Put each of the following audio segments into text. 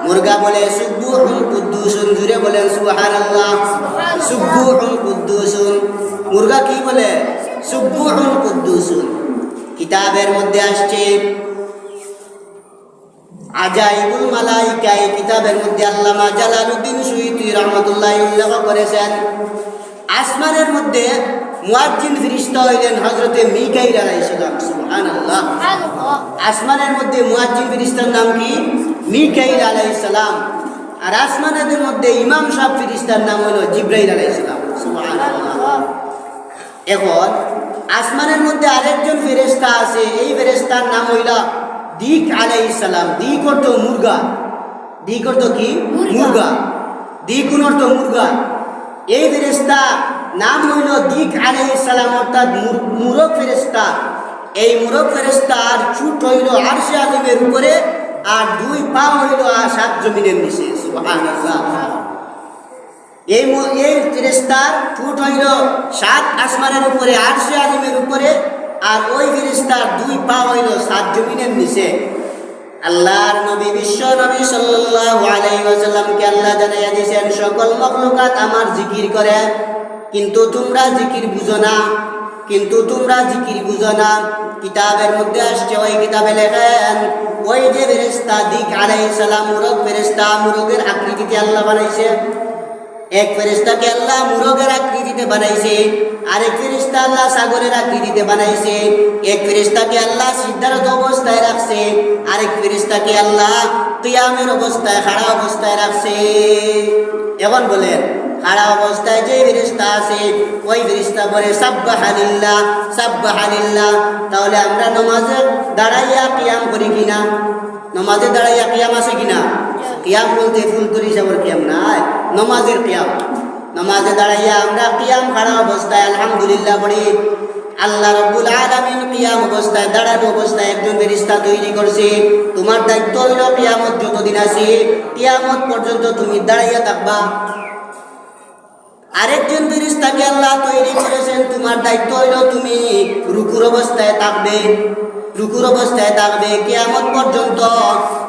মুরগা বলে সুবহুন কুদ্দুসুন, জুড়ে বলেন সুবহানাল্লাহ। সুবহুন কুদ্দুসুন, মুরগা কি বলে? সুবহুন কুদ্দুসুন। কিতাবের মধ্যে আসছে আজাইবুল মালাইকা, এই কিতাবের মধ্যে আল্লামা জালালউদ্দিন সুয়ুতী রহমাতুল্লাহি উল্লেখ করেছেন, আসমানের মধ্যে মুয়াজ্জিন ফেরেশতা হইলেন হযরতে মিকাইল আলাইহিস সালাম। সুবহানাল্লাহ। আসমানের মধ্যে মুয়াজ্জিন ফেরেশতার নাম কি? মিকাইল আলাইহিস সালাম। আর আসমানের মধ্যে ইমাম সাহেব ফেরেশতার নাম হলো জিবরাইল আলাইহিস সালাম। সুবহানাল্লাহ। এখন আসমানের মধ্যে আরেকজন ফেরেশতা আছে, এই ফেরেশতার নাম হইল দিক আলাইহিস সালাম। দিক অর্থ মুরগা। দিক অর্থ কি? মুরগা। দিকুন অর্থ মুরগা। এই ফেরেশতা নাম হইল দিক আলাইহিস সালাম, অর্থাৎ মুরগ ফেরেশতা। এই মুরগ ফেরেশতার চুট হইল আরশে আজিমের উপরে, আর দুই পা হইল সাত জমিনের নিচে। সুবহানাল্লাহ। এই ফেরেশতার চুট হইল সাত আসমানের উপরে, আরশে আজিমের উপরে, আর ওই ফেরেশতার দুই পা হইল সাত জমিনের নিচে। আল্লাহর নবী বিশ্ব নবী সাল্লাল্লাহু আলাইহি ওয়াসাল্লামকে আল্লাহ জানাইয়া দিয়েছেন, সকল মাখলুকাত আমার জিকির করে, কিন্তু তোমরা জিকির বুঝো না, কিন্তু তোমরা জিকির বুঝো না। কিতাবের মধ্যে আসছে, ওই কিতাবে লেখেন, ওই যে ফেরেশতা দিক আলাইহিস সালাম মুরগ ফেরেশতা, মুরগের আকৃতিতে আল্লাহ বানাইছে। এক ফেরেশতাকে আল্লাহ মুরগের আকৃতিতে বানাইছে, আরেক ফেরেশতা আল্লাহ সাগরের আকৃতিতে বানাইছে। এক ফেরেশতাকে আল্লাহ সিদ্ধারত অবস্থায় রাখছে, আরেক ফেরেশতাকে আল্লাহ কিয়ামের অবস্থায়, খাড়া অবস্থায় রাখছে। এখন বলেন, খাড়া অবস্থায় যে ফেরেশতা আছে, ওই ফেরেশতা বলে সাব্বাহালিল্লাহ, সাব্বাহালিল্লাহ। তাহলে আমরা নামাজে দাঁড়াইয়া কিয়াম করি কিনা? নামাজে দাঁড়াইয়া কিয়াম আছে কিনা? কিয়াম বলতে ফুলতুরি সাবর কিয়াম নাই, নামাজের কিয়াম। নামাজে দাঁড়াইয়া আমরা কিয়াম খাড়া অবস্থায় আলহামদুলিল্লাহ পড়ি। আল্লাহ রাব্বুল আলামিন কিয়াম অবস্থায়, দাঁড়ানো অবস্থায় একজন ফেরেশতা তৈরি করছে। তোমার দায়িত্ব হইল কিয়ামত যতদিন আছে, কিয়ামত পর্যন্ত তুমি দাঁড়াইয়া থাকবা। আরেকজন ফেরেশতাকে আল্লাহ তৈরি করেছেন, তোমার দায়িত্ব হইল তুমি রুকুর অবস্থায় থাকবে, রুকুর অবস্থায় থাকবে কিয়ামত পর্যন্ত।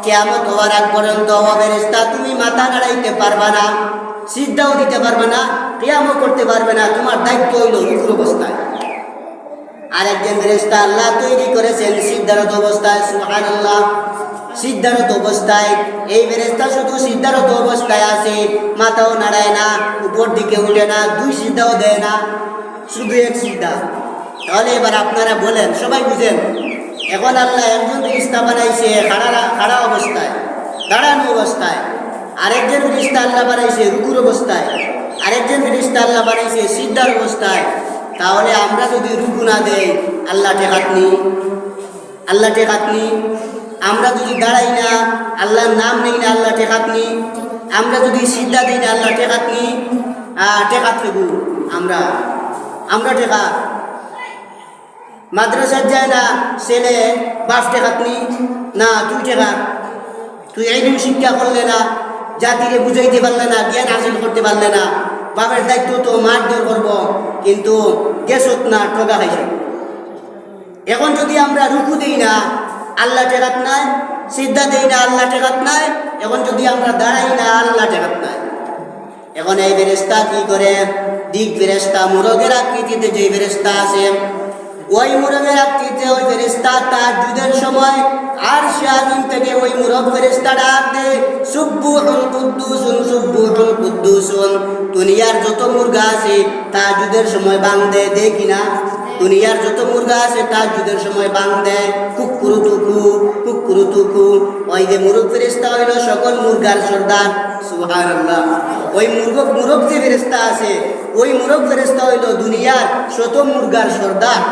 কিয়ামত হওয়ার আগ পর্যন্ত ফেরেশতা তুমি মাথা নাড়াইতে পারবা না, সিজদাও দিতে পারবে না, কিয়ামও করতে পারবে না, তোমার দায়িত্ব হইল রুকুর অবস্থায়। আরেকজন ফেরেশতা আল্লাহ তৈরি করেছেন সিজদারত অবস্থায়। সুবহানাল্লাহ। সিজদারত অবস্থায় এই ফেরেশতা শুধু সিজদারত অবস্থায় আছে, মাথাও নাড়ায় না, উপর দিকে উঠে না, দুই সিজদাও দেয় না, শুধু এক সিজদা। তাহলে এবার আপনারা বলেন, সবাই বুঝেন, এখন আল্লাহ একজন ফেরেশতা বানাইছে খাড়া অবস্থায়, দাঁড়ানো অবস্থায়। আরেকজন ফেরেশতা আল্লাহ বানাইছে রুকুর অবস্থায়, আরেকজন ফেরেশতা আল্লাহ বানাইছে সিজদার অবস্থায়। তাহলে আমরা যদি রুকু না দেই, আল্লাহ টেকাতনি, আল্লাহ টেকাতনি। আমরা যদি দাঁড়াই না, আল্লাহর নাম নেই না, আল্লাহ টেকাতনি। আমরা যদি সিজদা দিই না, আল্লাহ টেকাতনি। টেকাত ফেবু আমরা টেকা। মাদ্রাসার যায় না ছেলে, বাপ টেকাতনি না, তুই টেকা। তুই ইলম শিক্ষা করলে না, জাতিকে বুঝাইতে পারলে না, জ্ঞান হাসিল করতে পারলে না, বাপের দায়িত্ব তো মারধর করব, কিন্তু গেছত না, ঠকা খাইছে। এখন যদি আমরা রুকু দিই না, আল্লাহ টেকাত নাই, সিজদা দেই না, আল্লাহ টেকাত নাই। এখন যদি আমরা দাঁড়াই না, আল্লাহ টেকাত নাই। এখন এই ফেরেশতা কি করে? দিক ফেরেশতা, মুরগের আকৃতিতে যে ফেরেশতা আছে, ওই মুরগের আকৃতিতে ওই ফেরেশতা তাহাজ্জুদের সময় আরশে আজিম থেকে ওই মুরগ ফেরেশতা ডাক দেয়, সুবহুন কুদ্দুসুন, সুবহুন কুদ্দুসুন। দুনিয়ার যত মুরগা আছে তাহাজ্জুদের সময় বাং দেয়, দেয় কিনা? দুনিয়ার যত মুরগা আছে তাহাজ্জুদের সময় বাং দেয়, কুকুরু তুকু, কুকুরু তুকু। ওই যে মুরগ ফেরেশতা হইল সকল মুরগার সর্দার। সুবহানাল্লাহ। ওই মুরগ যে ফেরেশতা আছে, ওই মুরগ ফেরেশতা হইল দুনিয়ার শত মুরগার সর্দার।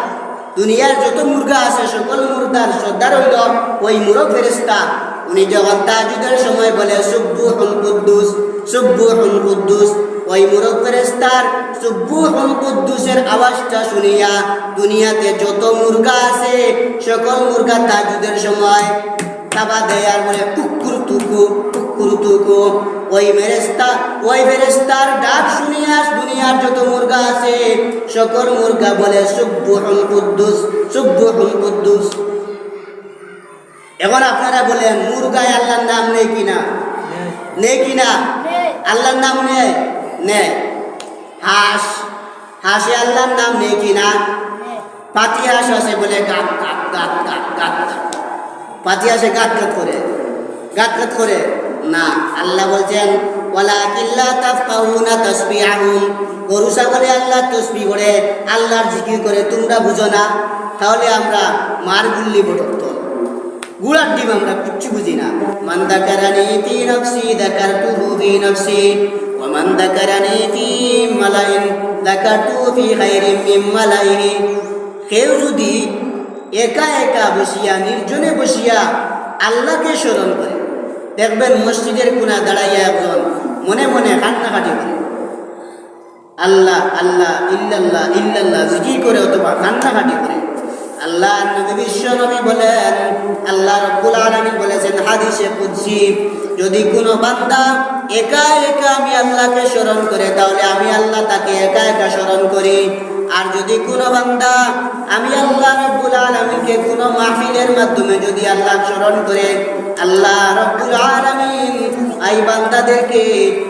দুনিয়ার যত মুরগা আছে সকল মুরগার সর্দার হইল ওই মুরগ ফেরেশতা। উনি যখন তাহাজ্জুদের সময় বলে সুবহুন কুদ্দুস, সুবহুন কুদ্দুস, ওই মুরগ ফেরেশতার সুবহুন কুদ্দুসের আওয়াজটা শুনিয়া দুনিয়াতে যত মুরগা আছে সকল মুরগা তাহাজ্জুদের সময় তাবা দেয় আর বলে কুকুর তুকু, কুকুর তুকু। ওই ফেরেশতার ডাক শুনিয়া দুনিয়ার যত মুরগা আছে সকল মুরগা বলে সুবহুন কুদ্দুস, সুবহুন কুদ্দুস। এখন আপনারা বলেন, মুরগায় আল্লাহর নাম নেই কিনা? নেই কি না? আল্লাহর নাম নেয় নেয়। হাঁস, হাঁসে আল্লাহর নাম নেই কি না? পাতি হাঁস আছে বলে গাত গাত গাত গাত গাত, পাতি হাঁসে গাত গাত করে, গাত গাত করে না। আল্লাহ বলছেন ওয়ালাকিন লা তাফকাহুনা তাসবিহাহুম, গরু ছাগলে আল্লাহ তসবিহ করে, আল্লাহর জিকির করে, তোমরা বুঝো না। তাহলে আমরা মার গুল্লি বটত গুড়ার ডিম, আমরা কিচ্ছু বুঝি না। মান যাকারানি ফি নাফসি যাকারতুহু ফি নাফসি ওয়া মান যাকারানি ফি মালাইন যাকারতুহু ফি খাইরিম মিন মালাইহি। কেউ যদি একা একা বসিয়া, নির্জনে বসিয়া আল্লাহকে স্মরণ করে, দেখবেন মসজিদের কোণা দাঁড়াইয়া একজন মনে মনে কান্নাকাটি করে, আল্লাহ আল্লাহ ইল্লাল্লাহ ইল্লাল্লাহ জিকির করে অথবা কান্নাকাটি করে। আল্লাহ নবী বিশ্ব নবী বলেন, আল্লাহ রাব্বুল আলামিন বলেছেন হাদিসে কুদসি, যদি কোনো বান্দা একা একা আমি আল্লাহকে স্মরণ করে, তাহলে আমি আল্লাহ তাকে একা একা স্মরণ করি। আর যদি কোনো বান্দা আমি আল্লাহ রাব্বুল আলামিনকে কোনো মাহফিলের মাধ্যমে যদি আল্লাহ স্মরণ করে, আল্লাহ রাব্বুল আলামিন এই বান্দাদেরকে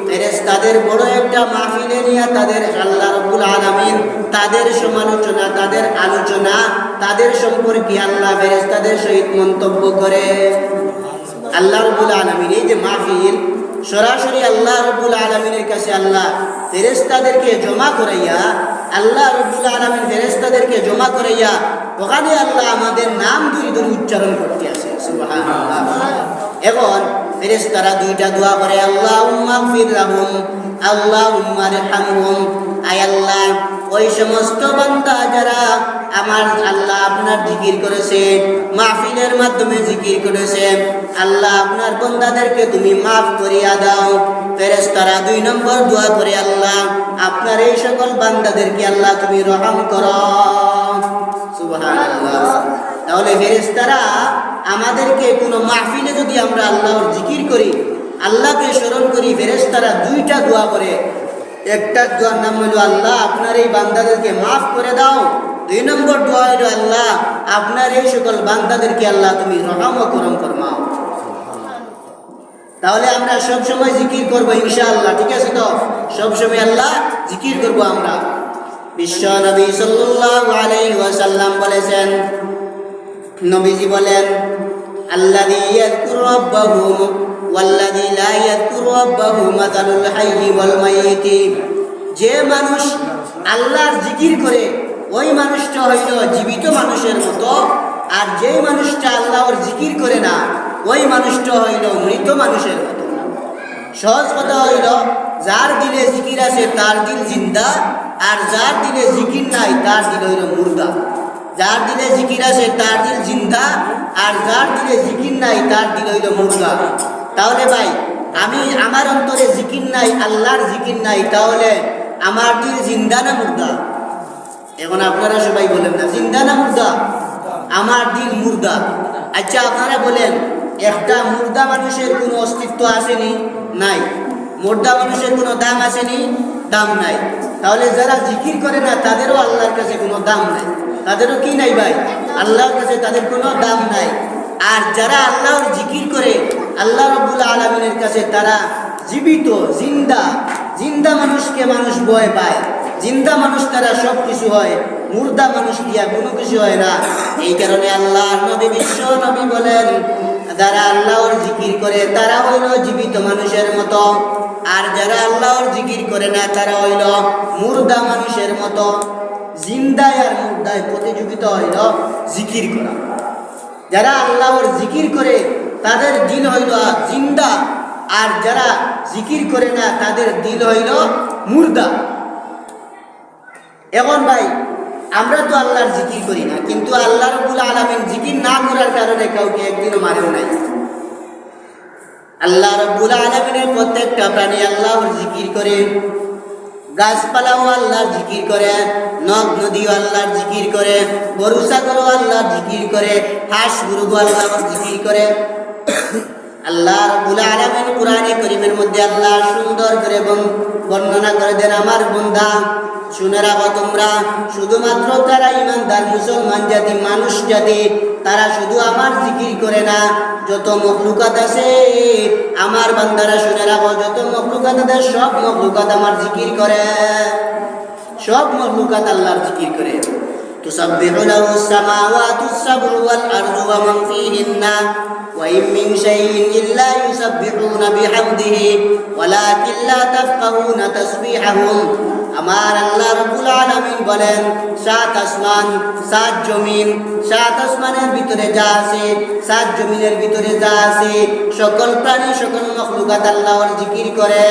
ফেরেশতাদের বড় একটা মাহফিলে নিয়ে তাদের আল্লাহ রাব্বুল আলামিন তাদের সমালোচনা, তাদের আলোচনা, তাদের সম্পর্কে আল্লাহ ফেরেশতাদের সহিত মন্তব্য করে। আল্লাহ রাব্বুল আলামিন এই যে মাহফিল, সরাসরি আল্লাহ রাব্বুল আলামিনের কাছে আল্লাহ ফেরেশতাদেরকে জমা করাইয়া, আল্লাহ রাব্বুল আলামিন ফেরেশতাদেরকে জমা করাইয়া ওখানে আল্লাহ আমাদের নাম ধরে ধরে উচ্চারণ করতে আসে। সুবহানাল্লাহ। এখন ফেরেশতারা দুইটা দোয়া করে, আল্লাহুম্মা গফির লাহুম আল্লাহুম্মা রহমহুম। আয় আল্লাহ, ওই সমস্ত বান্দা যারা আমার আল্লাহ আপনার জিকির করেছে, মাহফিলের মাধ্যমে জিকির করেছে, আল্লাহ আপনার বান্দাদেরকে তুমি মাফ করিয়া দাও। ফেরেশতারা 2 নম্বর দোয়া করে, আল্লাহ আপনার এই সকল বান্দাদেরকে আল্লাহ তুমি রহম করো। সুবহানাল্লাহ। তাহলে ফেরেশতারা আমাদেরকে কোনো মাহফিলে যদি আমরা আল্লাহর জিকির করি, আল্লাহকে স্মরণ করি, ফেরেশতারা 2টা দোয়া করে। একটা দোয়ার নাম হলো আল্লাহ আপনার এই বান্দাদেরকে মাফ করে দাও। 2 নম্বর দোয়া হলো আল্লাহ আপনার এই সকল বান্দাদেরকে আল্লাহ তুমি রহম ও করম ফরমাও। তাহলে আমরা সব সময় জিকির করব ইনশাআল্লাহ, ঠিক আছে তো? সব সময় আল্লাহ জিকির করব আমরা। বিশ্ব নবী সাল্লাল্লাহু আলাইহি ওয়াসাল্লাম বলেছেন, নবীজি বলেন, আল্লাযী ইয়াযকুরু রাব্বাহু ওয়াল্লাযী লা ইয়াযকুরু রাব্বাহু মাসালুল হাইয়্যি ওয়াল মাইয়িতি। যে মানুষ আল্লাহর জিকির করে ওই মানুষটা হইল জীবিত মানুষের মতো, আর যেই মানুষটা আল্লাহর জিকির করে না ওই মানুষটা হইল মৃত মানুষের মতো। সহজ কথা হইল, যার দিলে জিকির আছে তার দিল জিন্দা, আর যার দিলে জিকির নাই তার দিল হইল মুর্দা। যার দিলে জিকির আছে তার দিল জিন্দা, আর যার দিলে জিকির নাই তার দিল হইল মুর্দা। তাহলে ভাই, আমি আমার অন্তরে জিকির নাই, আল্লাহর জিকির নাই, তাহলে আমার দিল জিন্দা না মুর্দা? এখন আপনারা সবাই বলেন না, জিন্দা না মুর্দা? আমার দিল মুর্দা। আচ্ছা আপনারা বলেন, একটা মুর্দা মানুষের কোনো অস্তিত্ব আসেনি? নাই। মুর্দা মানুষের কোনো দাম আসেনি? দাম নাই। তাহলে যারা জিকির করে না তাদেরও আল্লাহর কাছে কোনো দাম নাই। তাদেরও কি নাই ভাই? আল্লাহর কাছে তাদের কোনো দাম নাই। আর যারা আল্লাহর জিকির করে আল্লাহ রাব্বুল আলামিনের কাছে তারা জীবিত, জিন্দা। জিন্দা মানুষকে মানুষ ভয় পায়, জিন্দা মানুষ তারা সব কিছু হয়, মুর্দা মানুষ দিয়া কোনো কিছু হয় না। এই কারণে আল্লাহর নবী বিশ্ব নবী বলেন, যারা আল্লাহর জিকির করে তারা হইল জীবিত মানুষের মতো, আর যারা আল্লাহর জিকির করে না তারা হইল মুর্দা মানুষের মতো। জিন্দায় আর মুর্দায় প্রতিযোগিতা হইল জিকির করা। যারা আল্লাহর জিকির করে তাদের দিল হইল জিন্দা, আর যারা জিকির করে না তাদের দিল হইল মুর্দা। এখন ভাই, আমরা তো আল্লাহর জিকির করি না, কিন্তু আল্লাহ রাব্বুল আলামিন জিকির না করার কারণে কাউকে একদিনও মারেও নাই। আল্লাহ রাব্বুল আলামিনের প্রত্যেকটা প্রাণী আল্লাহর জিকির করে, গাছপালাও আল্লাহর জিকির করে, নদ নদীও আল্লাহর জিকির করে, গরু ছাগলও আল্লাহর জিকির করে, হাঁস মুরগও আল্লাহর জিকির করে। আল্লাহ রাব্বুল আলামিন কোরআনে কারীমের শরীফের মধ্যে আল্লাহ সুন্দর করে বর্ণনা করে দেন, আমার বান্দা শুনে রাখো তোমরা, শুধুমাত্র তারা ইমানদার মুসলমান জাতি, মানুষ জাতি, তারা শুধু আমার জিকির করে না, যত মখলুকাত আছে আমার বান্দারা শুনে রাখো, যত মখলুকাত আছে সব মখলুকাত আমার জিকির করে, সব মখলুকাত আল্লাহর জিকির করে। تسبح له السماوات السبع والأرض ومن فيهن وإن من شيء إلا يسبحون بحمده ولكن لا تفقهون تسبيحهم। আমার আল্লাহ রাব্বুল আলামিন বলেন, সাত আসমান, সাত জমিন, সাত আসমানের ভিতরে যা আছে, সাত জমিনের ভিতরে যা আছে, সকল প্রাণী, সকল মখলুকাত আল্লাহর জিকির করে।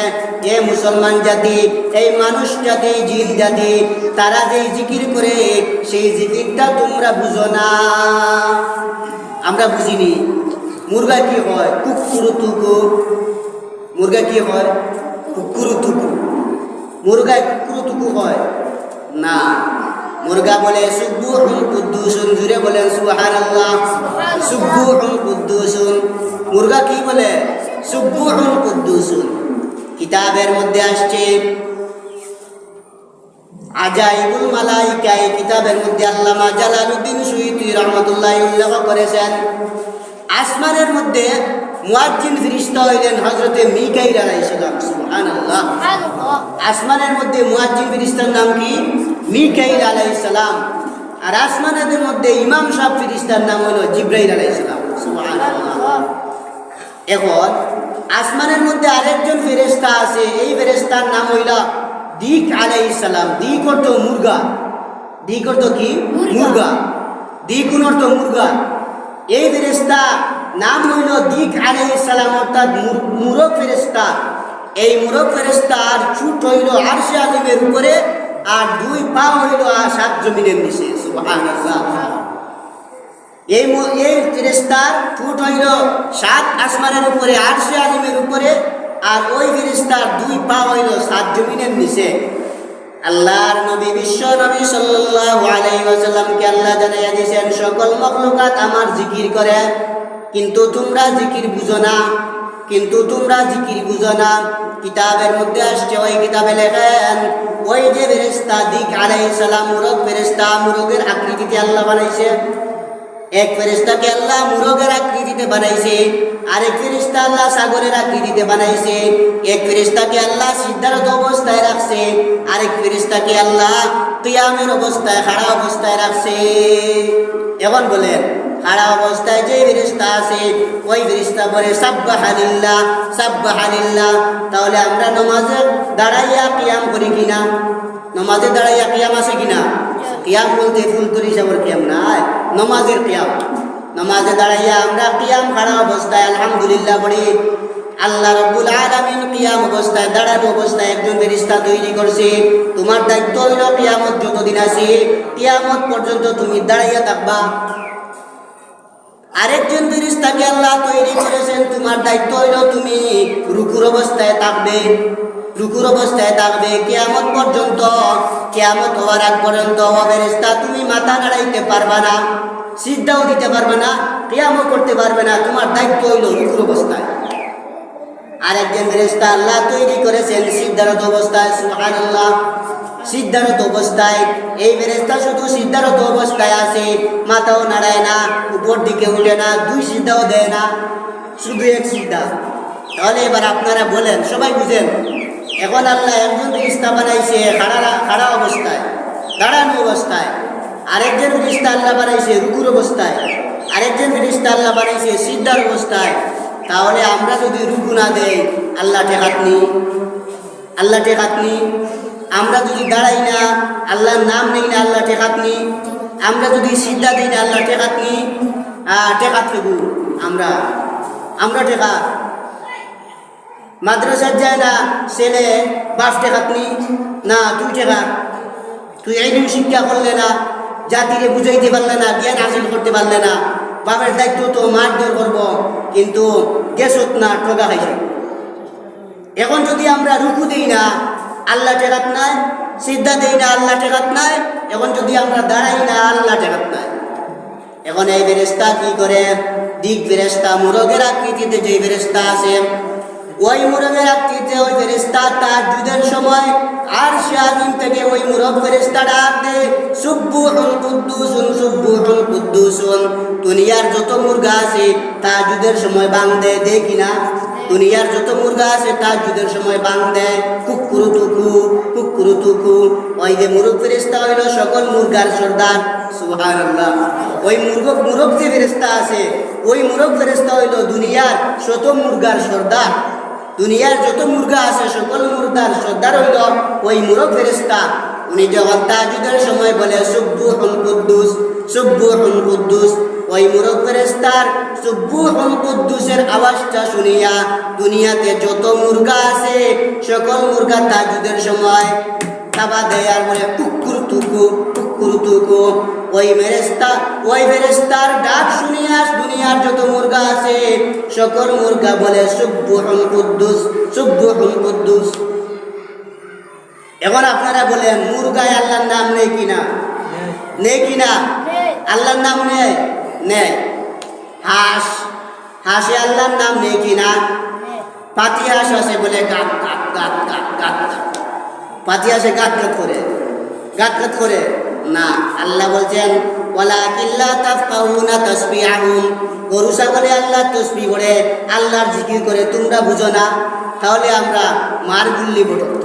এ মুসলমান জাতি, এই মানুষ জাতি, জিন জাতি, তারা যেই জিকির করে সেই জিকিরটা তোমরা বুঝো না, আমরা বুঝিনি। মুরগা কি হয়? কুকুরুতুকু। মুরগা কি হয়? কুকুরুতুকু। মুরগা কুকুরুতুকু হয় না, মুরগা বলে সুবহুন কুদ্দুসুন, জুড়ে বলেন সুবহানাল্লাহ, সুবহুন কুদ্দুসুন। মুরগা কি বলে? সুবহুন কুদ্দুসুন। কিতাবের মধ্যে আসছে আজাইবুল মালাইকা, এই কিতাবের মধ্যে আল্লামা জালালউদ্দিন সুয়ুতী রাহমাতুল্লাহি উল্লেখ করেছেন, আসমানের মধ্যে মুয়াজ্জিন ফেরেশতা হইলেন হযরতে মিকাইল আলাইহিস সালাম। সুবহানাল্লাহ। আসমানের মধ্যে মুয়াজ্জিন ফেরেশতার নাম কি? মিকাইল আলাইহিস সালাম। আর আসমানের মধ্যে ইমাম সাহেব ফেরেশতার নাম হলো জিবরাইল আলাইহিস সালাম। সুবহানাল্লাহ। এখন আসমানের মধ্যে আরেকজন ফেরেশতা আছে, এই ফেরেশতার নাম হইল দিক আলাইহিস সালাম। দিক অর্থ মুরগা। দিক অর্থ কি? মুরগা। দিকুন অর্থ মুরগা। এই ফেরেশতা নাম হইল দিক আলাইহিস সালাম, অর্থাৎ মুরগ ফেরেশতা। এই মুরগ ফেরেশতার চুট হইল আরশে আজিমের উপরে, আর দুই পা হইল সাত জমিনের নিচে। সুবহানাল্লাহ। এই ফেরেশতার চুট হইল সাত আসমানের উপরে, আরশে আজিমের উপরে, আর ওই ফেরেশতার দুই পা হইল সাত জমিনের নিচে। আল্লাহর নবী, বিশ্ব নবী সাল্লাল্লাহু আলাইহি ওয়াসাল্লামকে আল্লাহ জানাইয়া দিয়েছেন, সকল মাখলুকাত আমার জিকির করে, কিন্তু তোমরা জিকির বুঝো না, কিন্তু তোমরা জিকির বুঝো না। কিতাবের মধ্যে আসছে, ওই কিতাবে লেখেন, ওই যে ফেরেশতা দিক আলাইহিস সালাম মুরগ ফেরেশতা, মুরগের আকৃতিতে আল্লাহ বানাইছে। এক ফেরেশতাকে আল্লাহ মুরগের আকৃতিতে বানাইছে, আরেক ফেরেশতা আল্লাহ সাগরের আকৃতিতে বানাইছে। এক ফেরেশতাকে আল্লাহ সিদ্ধারত অবস্থায় রাখছে, আরেক ফেরেশতাকে আল্লাহ কিয়ামের অবস্থায়, খাড়া অবস্থায় রাখছে। এখন বলেন, খাড়া অবস্থায় যে ফেরেশতা আছে, ওই ফেরেশতা বলে সাব্বাহালিল্লাহ, সাব্বাহালিল্লাহ। তাহলে আমরা নামাজে দাঁড়াইয়া কিয়াম করি কিনা? নামাজে দাঁড়াইয়া কিয়াম আছে কিনা? কিয়াম বলতে ফুলতুরি হিসাবের কিয়াম নাই, নামাজের কিয়াম। নামাজে দাঁড়াইয়া আমরা কিয়াম খাড়া অবস্থায় আলহামদুলিল্লাহ পড়ি। আল্লাহ রাব্বুল আলামিন কিয়াম অবস্থায়, দাঁড়ানো অবস্থায় একজন ফেরেশতা তৈরি করছে। তোমার দায়িত্ব হইল কিয়ামত যতদিন আছে, কিয়ামত পর্যন্ত তুমি দাঁড়াইয়া থাকবা। আরেকজন ফেরেশতাকে আল্লাহ তৈরি করেছেন, তোমার দায়িত্ব হইল তুমি রুকুর অবস্থায় থাকবে, রুকুর অবস্থায় থাকবে কিয়ামত পর্যন্ত। কিয়ামত হওয়ার আগ পর্যন্ত ফেরেশতা তুমি মাথা নাড়াইতে পারবা না, সিজদাও দিতে পারবে না, কিয়ামও করতে পারবে না, তোমার দায়িত্ব হইল রুকুর অবস্থায়। আরেকজন ফেরেশতা আল্লাহ তৈরি করেছেন সিজদারত অবস্থায়। সুবহানাল্লাহ। সিজদারত অবস্থায় এই ফেরেশতা শুধু সিজদারত অবস্থায় আছে, মাথাও নাড়ায় না, উপর দিকে উঠে না, দুই সিজদাও দেয় না, শুধু এক সিজদা। তাহলে এবার আপনারা বলেন, সবাই বুঝেন, এখন আল্লাহ একজন ফেরেশতা বানাইছে খাড়া অবস্থায়, দাঁড়ানো অবস্থায়, আরেকজন ফেরেশতা আল্লাহ বানাইছে রুকুর অবস্থায়, আরেকজন ফেরেশতা আল্লাহ বানাইছে সিজদার অবস্থায়। তাহলে আমরা যদি রুকু না দেই, আল্লাহ ঠেকাতনি, আল্লাহ ঠেকাতনি। আমরা যদি দাঁড়াই না, আল্লাহর নাম নেই না, আল্লাহ ঠেকাতনি। আমরা যদি সিজদা দিই না, আল্লাহ ঠেকাতনি। ঠেকাত ফেগু আমরা ঠেকা। মাদ্রাসার যায় না ছেলে, বাপ ঠেকাতনি না, তুই ঠেকা। তুই এই শিক্ষা করলে না, জাতিকে বুঝাইতে পারলে না, জ্ঞান হাসিল করতে পারলে না, বাপের দায়িত্ব তো মারধর করব, কিন্তু গেছত না, ঠকা খাইছে। এখন যদি আমরা রুকু দেই না, আল্লাহ ঠেকাত নাই, সিদ্ধা দেই না, আল্লাহ ঠেকাত নাই। এখন যদি আমরা দাঁড়াই না, আল্লাহ ঠেকাত নাই। এখন এই ফেরেশতা কি করে? দিক ফেরেশতা, মুরগের আকৃতিতে যে ফেরেশতা আছে, ওই মুরগের আকৃতিতে ওই ফেরেশতা তাহাজ্জুদের সময় আরশে আজিম থেকে ওই মুরগ ফেরেশতা ডাক দেয়, সুবহুন কুদ্দুসুন সুবহুন কুদ্দুসুন। দুনিয়ার যত মুরগা আছে তাহাজ্জুদের সময় বাং দেয়, দেয় কিনা? দুনিয়ার যত মুরগা আছে তাহাজ্জুদের সময় বাং দেয়, কুকুরু তুকু কুকুরু তুকু। ওই যে মুরগ ফেরেশতা হইল সকল মুরগার সর্দার, সুবহানাল্লাহ। ওই মুরগ যে ফেরেশতা আছে ওই মুরগ ফেরেশতা হইল দুনিয়ার শত মুরগার সর্দার। দুনিয়ার যত মুরগা আছে সকল মুরগার সর্দার হইল ওই মুরগ ফেরেশতা। উনি যখন তাহাজ্জুদের সময় বলে সুবহুন কুদ্দুস সুবহুন কুদ্দুস, ওই মুরগ ফেরেশতার সুবহুন কুদ্দুসের আওয়াজটা শুনিয়া দুনিয়াতে যত মুরগা আছে সকল মুরগা তাহাজ্জুদের সময় তাবা দেয় আর বলে কুকুর তুকু কুকুর তুকু। ওই ফেরেশতার ডাক শুনিয়া দুনিয়ার যত মুরগা আছে সকল মুরগা বলে সুবহুন কুদ্দুস সুবহুন কুদ্দুস। এখন আপনারা বলেন মুরগায় আল্লাহর নাম নেই কিনা? নেই কিনা? আল্লাহর নাম নেই, নেই। হাঁসে আল্লাহর নাম নেই কিনা? পাতি হাঁস আছে বলে গাত গাত গাত গাত গাত, পাতি হাঁসে গাত গাত করে, গাত গাত করে না। আল্লাহ বলছেন ওয়ালাকিন লা তাফকাহুনা তাসবিহাহুম, গরু ছাগলে আল্লাহর তাসবিহ করে আল্লাহর জিকির করে তোমরা বুঝো না। তাহলে আমরা মার গুল্লি বটত